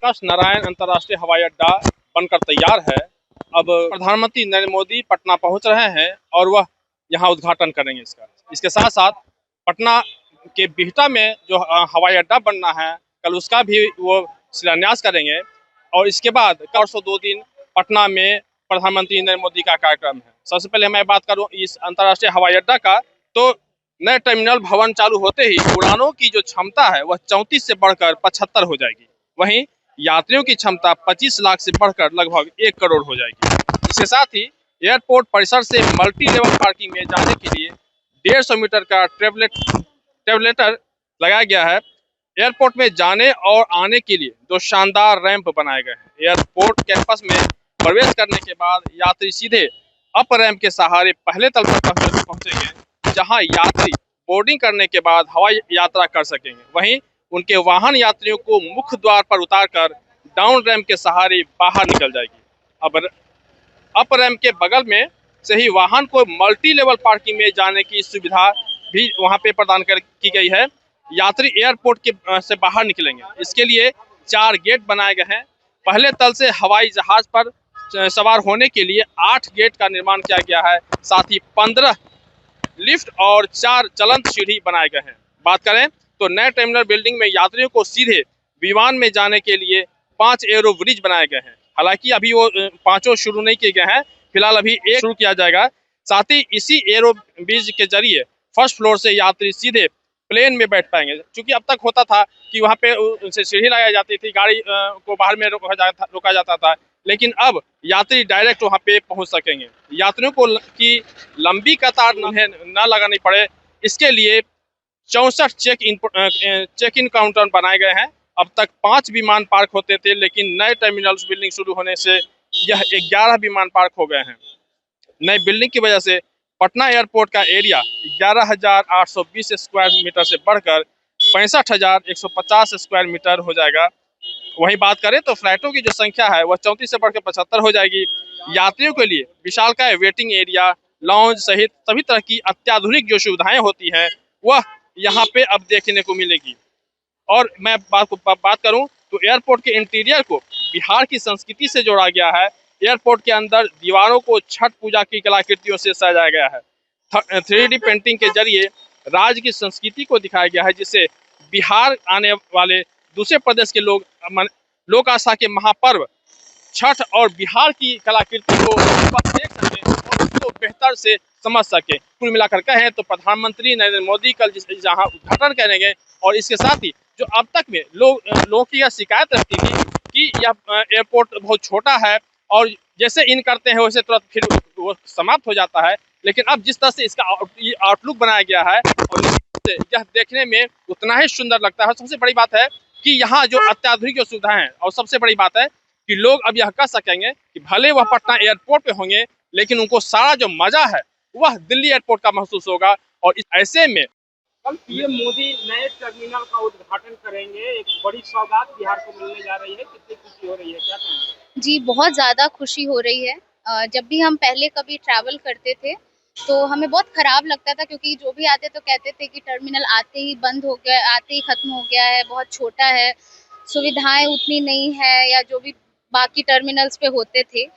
जयप्रकाश नारायण अंतर्राष्ट्रीय हवाई अड्डा बनकर तैयार है। अब प्रधानमंत्री नरेंद्र मोदी पटना पहुंच रहे हैं और वह यहां उद्घाटन करेंगे इसका। इसके साथ साथ पटना के बिहटा में जो हवाई अड्डा बनना है, कल उसका भी वो शिलान्यास करेंगे। और इसके बाद परसों 2 दिन पटना में प्रधानमंत्री नरेंद्र मोदी का कार्यक्रम है। सबसे पहले मैं बात करूं इस अंतर्राष्ट्रीय हवाई अड्डा का, तो नए टर्मिनल भवन चालू होते ही उड़ानों की जो क्षमता है वह 34 से बढ़कर 75 हो जाएगी। वहीं यात्रियों की क्षमता 25 लाख से बढ़कर लगभग 1 करोड़ हो जाएगी। इसके साथ ही एयरपोर्ट परिसर से मल्टी लेवल पार्किंग में जाने के लिए 150 मीटर का ट्रेवलेटर लगाया गया है। एयरपोर्ट में जाने और आने के लिए 2 शानदार रैंप बनाए गए हैं। एयरपोर्ट कैंपस में प्रवेश करने के बाद यात्री सीधे अप रैंप के सहारे पहले तल पर पहुंचेंगे, जहां यात्री बोर्डिंग करने के बाद हवाई यात्रा कर सकेंगे। वहीं उनके वाहन यात्रियों को मुख्य द्वार पर उतारकर डाउन रैंप के सहारे बाहर निकल जाएगी। अब अप रैंप के बगल में से ही वाहन को मल्टी लेवल पार्किंग में जाने की सुविधा भी वहां पे प्रदान की गई है। यात्री एयरपोर्ट के से बाहर निकलेंगे, इसके लिए 4 गेट बनाए गए हैं। पहले तल से हवाई जहाज पर सवार होने के लिए 8 गेट का निर्माण किया गया है। साथ ही 15 लिफ्ट और 4 चलंत सीढ़ी बनाए गए हैं। बात करें तो नए टर्मिनल बिल्डिंग में यात्रियों को सीधे विमान में जाने के लिए 5 एरो ब्रिज बनाए गए हैं। हालांकि अभी वो 5 शुरू नहीं किए गए हैं, फिलहाल अभी 1 शुरू किया जाएगा। साथ ही इसी एरो ब्रिज के जरिए फर्स्ट फ्लोर से यात्री सीधे प्लेन में बैठ पाएंगे। क्योंकि अब तक होता था कि वहाँ पे उनसे सीढ़ी लगाई जाती थी, गाड़ी को बाहर में रोका जाता था, लेकिन अब यात्री डायरेक्ट वहाँ पे पहुँच सकेंगे। यात्रियों को की लंबी कतार न लगानी पड़े, इसके लिए 64 चेक इन काउंटर बनाए गए हैं। अब तक 5 विमान पार्क होते थे, लेकिन नए टर्मिनल बिल्डिंग शुरू होने से यह 11 विमान पार्क हो गए हैं। नई बिल्डिंग की वजह से पटना एयरपोर्ट का एरिया 11,820 स्क्वायर मीटर से बढ़कर 65,150 स्क्वायर मीटर हो जाएगा। वहीं बात करें तो फ्लाइटों की जो संख्या है वह 34 से बढ़कर 75 हो जाएगी। यात्रियों के लिए विशालकाय वेटिंग एरिया, लॉन्ज सहित सभी तरह की अत्याधुनिक जो सुविधाएं होती हैं वह यहाँ पे अब देखने को मिलेगी। और मैं बात करूं तो एयरपोर्ट के इंटीरियर को बिहार की संस्कृति से जोड़ा गया है। एयरपोर्ट के अंदर दीवारों को छठ पूजा की कलाकृतियों से सजाया गया है। 3D पेंटिंग के जरिए राज्य की संस्कृति को दिखाया गया है, जिससे बिहार आने वाले दूसरे प्रदेश के लोक आस्था के महापर्व छठ और बिहार की कलाकृति को देख सके और उसको बेहतर से समझ सके। कुल मिलाकर कहें तो प्रधानमंत्री नरेंद्र मोदी कल जहां उद्घाटन करेंगे, और इसके साथ ही जो अब तक में लोगों की यह शिकायत रहती थी कि यह एयरपोर्ट बहुत छोटा है और जैसे इन करते हैं वैसे तुरंत फिर वो समाप्त हो जाता है, लेकिन अब जिस तरह से इसका आउटलुक बनाया गया है और यह देखने में उतना ही सुंदर लगता है। सबसे बड़ी बात है कि यहाँ जो अत्याधुनिक जो सुविधाएं हैं, और सबसे बड़ी बात है कि लोग अब यह कह सकेंगे कि भले वह पटना एयरपोर्ट पे होंगे, लेकिन उनको सारा जो मजा है वह दिल्ली एयरपोर्ट का महसूस होगा। और ऐसे में कल पीएम मोदी नए टर्मिनल का उद्घाटन करेंगे, एक बड़ी सौगात बिहार को मिलने जा रही है, कितनी खुशी हो रही है, क्या कहेंगे? जी, बहुत ज़्यादा खुशी हो रही है। जब भी हम पहले कभी ट्रैवल करते थे तो हमें बहुत ख़राब लगता था, क्योंकि जो भी आते तो कहते थे कि टर्मिनल आते ही बंद हो गया, आते ही ख़त्म हो गया है, बहुत छोटा है, सुविधाएं उतनी नहीं है, या जो भी बाकी टर्मिनल्स पे होते थे।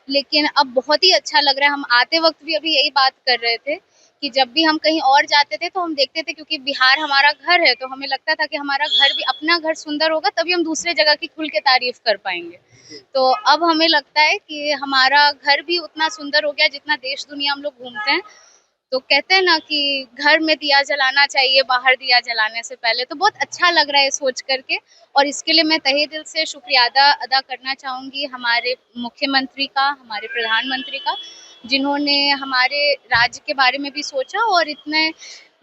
लेकिन अब बहुत ही अच्छा लग रहा है। हम आते वक्त भी अभी यही बात कर रहे थे कि जब भी हम कहीं और जाते थे तो हम देखते थे, क्योंकि बिहार हमारा घर है, तो हमें लगता था कि हमारा घर भी, अपना घर सुंदर होगा तभी हम दूसरे जगह की खुल के तारीफ कर पाएंगे। तो अब हमें लगता है कि हमारा घर भी उतना सुंदर हो गया जितना देश दुनिया हम लोग घूमते हैं। तो कहते हैं ना कि घर में दिया जलाना चाहिए बाहर दिया जलाने से पहले। तो बहुत अच्छा लग रहा है सोच करके, और इसके लिए मैं तहे दिल से शुक्रिया अदा करना चाहूँगी हमारे मुख्यमंत्री का, हमारे प्रधानमंत्री का, जिन्होंने हमारे राज्य के बारे में भी सोचा और इतने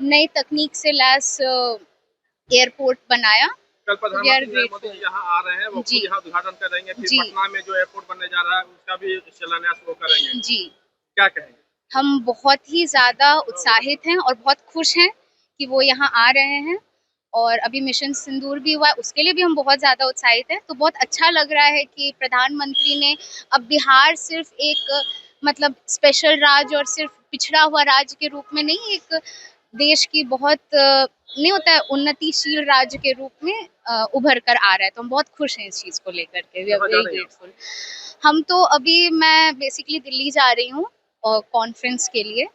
नई तकनीक से लैस एयरपोर्ट बनाया। कल प्रधानमंत्री नरेंद्र मोदी यहाँ आ रहे हैं, वो खुद यहाँ उद्घाटन करेंगे, फिर पटना में जो एयरपोर्ट बनने जा रहा है उसका भी शिलान्यास वो करेंगे। जी, क्या कहेंगे? हम बहुत ही ज़्यादा उत्साहित हैं और बहुत खुश हैं कि वो यहाँ आ रहे हैं, और अभी मिशन सिंदूर भी हुआ है, उसके लिए भी हम बहुत ज़्यादा उत्साहित हैं। तो बहुत अच्छा लग रहा है कि प्रधानमंत्री ने अब बिहार सिर्फ एक मतलब स्पेशल राज्य और सिर्फ पिछड़ा हुआ राज्य के रूप में नहीं, एक देश की बहुत नहीं होता है उन्नतिशील राज्य के रूप में उभर कर आ रहा है। तो हम बहुत खुश हैं इस चीज़ को लेकर के, वी आर वेरी ग्रेटफुल। हम तो अभी मैं बेसिकली दिल्ली जा रही हूँ कॉन्फ्रेंस के लिए,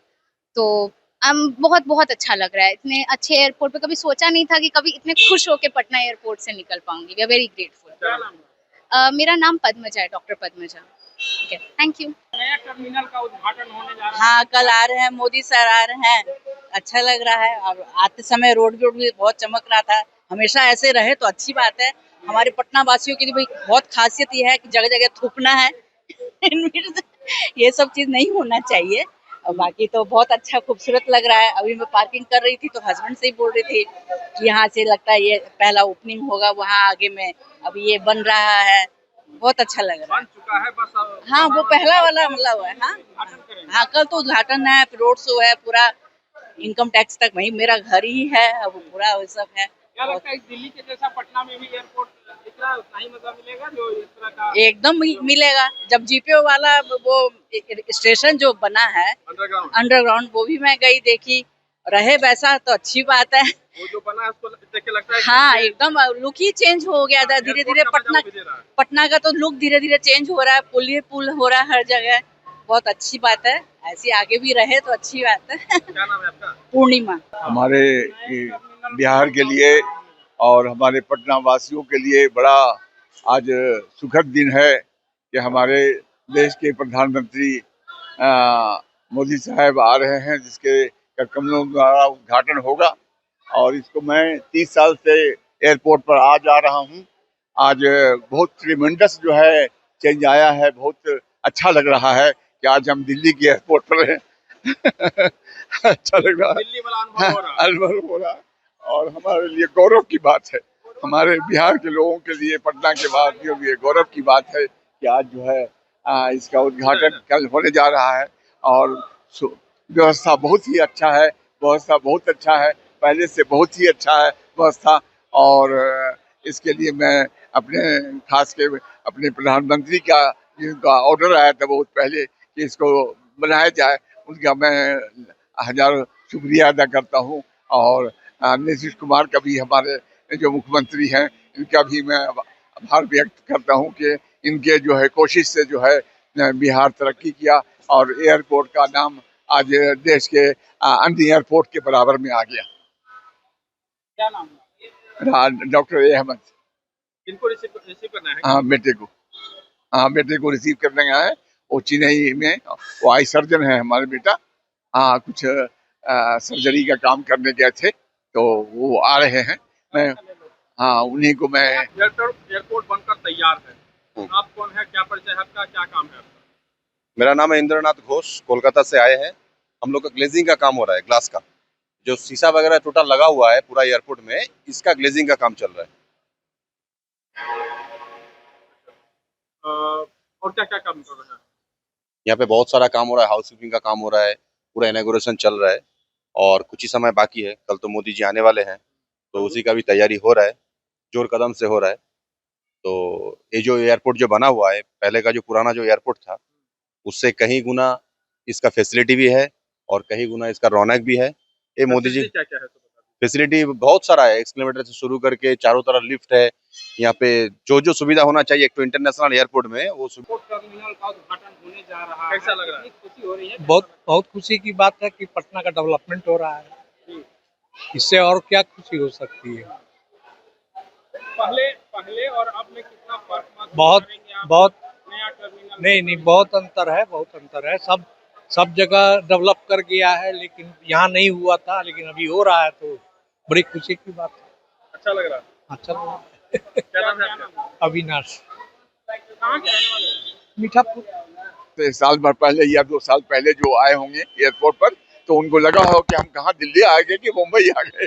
तो हम बहुत बहुत अच्छा लग रहा है। इतने अच्छे एयरपोर्ट पे कभी सोचा नहीं था कि कभी इतने खुश होकर पटना एयरपोर्ट से निकल पाऊंगी। We are very grateful. मेरा नाम पद्मजा है, doctor Padmaja. Okay, thank you. नया टर्मिनल का उद्घाटन होने जा रहा है। हाँ, कल आ रहे हैं, मोदी सर आ रहे हैं, अच्छा लग रहा है। और आते समय रोड भी बहुत चमक रहा था। हमेशा ऐसे रहे तो अच्छी बात है। हमारे पटना वासियों की भी बहुत खासियत ये है कि जगह जगह थूकना है ये सब चीज नहीं होना चाहिए। और बाकी तो बहुत अच्छा खूबसूरत लग रहा है। अभी मैं पार्किंग कर रही थी तो हस्बैंड से ही बोल रही थी कि यहाँ से लगता है ये पहला ओपनिंग होगा, वहाँ आगे में अभी ये बन रहा है। बहुत अच्छा लग रहा है। बन चुका है बस। हाँ, वो पहला वाला मतलब है। हाँ उद्घाटन करेंगे। हाँ, कल तो उद्घाटन है, फिर रोड शो है, पूरा इनकम टैक्स तक वही मेरा घर ही है, अब पूरा वो सब है। क्या लगता है दिल्ली के जैसा पटना में भी एयरपोर्ट दिख रहा है, उतना ही मजा मिलेगा जो इस तरह का एकदम मिलेगा। जब जीपीओ वाला वो स्टेशन जो बना है अंडरग्राउंड, वो भी मैं गई देखी, रहे वैसा तो अच्छी बात है। वो जो बना है उसको देख के लगता है हाँ, एकदम लुक ही चेंज हो गया था धीरे धीरे। पटना का तो लुक धीरे धीरे चेंज हो रहा है, पुल हो रहा है हर जगह। बहुत अच्छी बात है, ऐसी आगे भी रहे तो अच्छी बात है। क्या नाम है आपका? पूर्णिमा। हमारे बिहार के लिए और हमारे पटना वासियों के लिए बड़ा आज सुखद दिन है कि हमारे देश के प्रधानमंत्री मोदी साहब आ रहे हैं, जिसके कमलों द्वारा उद्घाटन होगा। और इसको मैं 30 साल से एयरपोर्ट पर आ जा रहा हूँ। आज बहुत ट्रिमेंडस जो है चेंज आया है, बहुत अच्छा लग रहा है कि आज हम दिल्ली के एयरपोर्ट पर हैं। अच्छा लग रहा है, दिल्ली वाला अनुभव हो रहा है। अनुभव हो रहा है और हमारे लिए गौरव की बात है। हमारे बिहार के लोगों के लिए, पटना के वासियों के लिए गौरव की बात है कि आज जो है इसका उद्घाटन कल होने जा रहा है। और व्यवस्था बहुत ही अच्छा है, व्यवस्था बहुत अच्छा है, पहले से बहुत ही अच्छा है व्यवस्था। और इसके लिए मैं अपने खास के अपने प्रधानमंत्री का जिनका ऑर्डर आया था बहुत पहले कि इसको बनाया जाए, उनका मैं हजारों शुक्रिया अदा करता हूँ। और नीतीश कुमार का भी, हमारे जो मुख्यमंत्री हैं, इनका भी मैं आभार व्यक्त करता हूँ कि इनके जो है कोशिश से जो है बिहार तरक्की किया और एयरपोर्ट का नाम आज देश के अन्य एयरपोर्ट के बराबर में आ गया। क्या नाम है? डॉक्टर अहमद। किनको रिसीव करना है? हाँ, बेटे को रिसीव करने गया है। वो चेन्नई में, वो आई सर्जन है हमारे बेटा। हाँ, कुछ सर्जरी का काम करने गए थे तो वो आ रहे हैं। मैं उन्हीं को मैं एयरपोर्ट बनकर तैयार है। आप कौन है, क्या परिचय है आपका, क्या काम है आपका? मेरा नाम है इंद्रनाथ घोष, कोलकाता से आए हैं। हम लोग का ग्लेजिंग का काम हो रहा है, ग्लास का जो शीशा वगैरह टोटल लगा हुआ है पूरा एयरपोर्ट में, इसका ग्लेजिंग का काम चल रहा है। और क्या क्या काम कर रहे हैं? यहाँ पे बहुत सारा काम हो रहा है, हाउस कीपिंग का काम हो रहा है, पूरा इनॉग्रेशन चल रहा है और कुछ ही समय बाकी है। कल तो मोदी जी आने वाले हैं तो उसी का भी तैयारी हो रहा है, जोर कदम से हो रहा है। तो ये जो एयरपोर्ट जो बना हुआ है, पहले का जो पुराना जो एयरपोर्ट था उससे कहीं गुना इसका फैसिलिटी भी है और कहीं गुना इसका रौनक भी है। ये मोदी जी क्या क्या है तो बता फैसिलिटी बहुत सारा है, एक्सलेटर से शुरू करके चारों तरफ लिफ्ट है। यहाँ पे जो जो सुविधा होना चाहिए एक तो इंटरनेशनल एयरपोर्ट में, वो एयरपोर्ट टर्मिनल का उद्घाटन होने जा रहा है। कैसा लग रहा है? कितनी खुशी हो रही है? बहुत खुशी की बात है कि पटना का डेवलपमेंट हो रहा है। इससे और क्या खुशी हो सकती है। पहले और अब में कितना फर्क महसूस बहुत करेंगे आप? बहुत नया टर्मिनल नहीं बहुत अंतर है, बहुत अंतर है। सब जगह डेवलप कर गया है, लेकिन यहाँ नहीं हुआ था, लेकिन अभी हो रहा है तो बड़ी खुशी की बात है। अच्छा लग रहा है। अच्छा, क्या नाम है आपका? अविनाश, कहाँ के रहने वाले हैं? मीठापुर। तो साल भर पहले या 2 साल पहले जो आए होंगे एयरपोर्ट पर तो उनको लगा हो कि हम कहाँ दिल्ली आ गए कि मुंबई आ गए।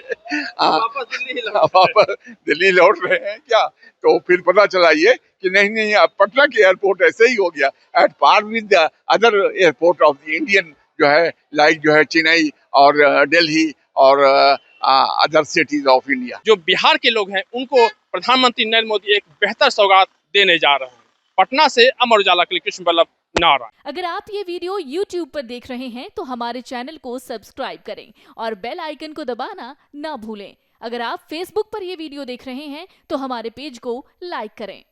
वापस दिल्ली लौट रहे हैं क्या? तो फिर पता चला ये कि नहीं, अब पटना के एयरपोर्ट ऐसे ही हो गया, at par with the other airport of the Indian जो है, लाइक जो है चेन्नई और दिल्ली और अदर सिटीज ऑफ इंडिया। जो बिहार के लोग हैं उनको प्रधानमंत्री नरेंद्र मोदी एक बेहतर सौगात देने जा रहे हैं। पटना से अमर उजाला के लिए कृष्ण बल्लभ, नारायण। अगर आप ये वीडियो YouTube पर देख रहे हैं तो हमारे चैनल को सब्सक्राइब करें और बेल आइकन को दबाना ना भूलें। अगर आप Facebook पर ये वीडियो देख रहे हैं तो हमारे पेज को लाइक करें।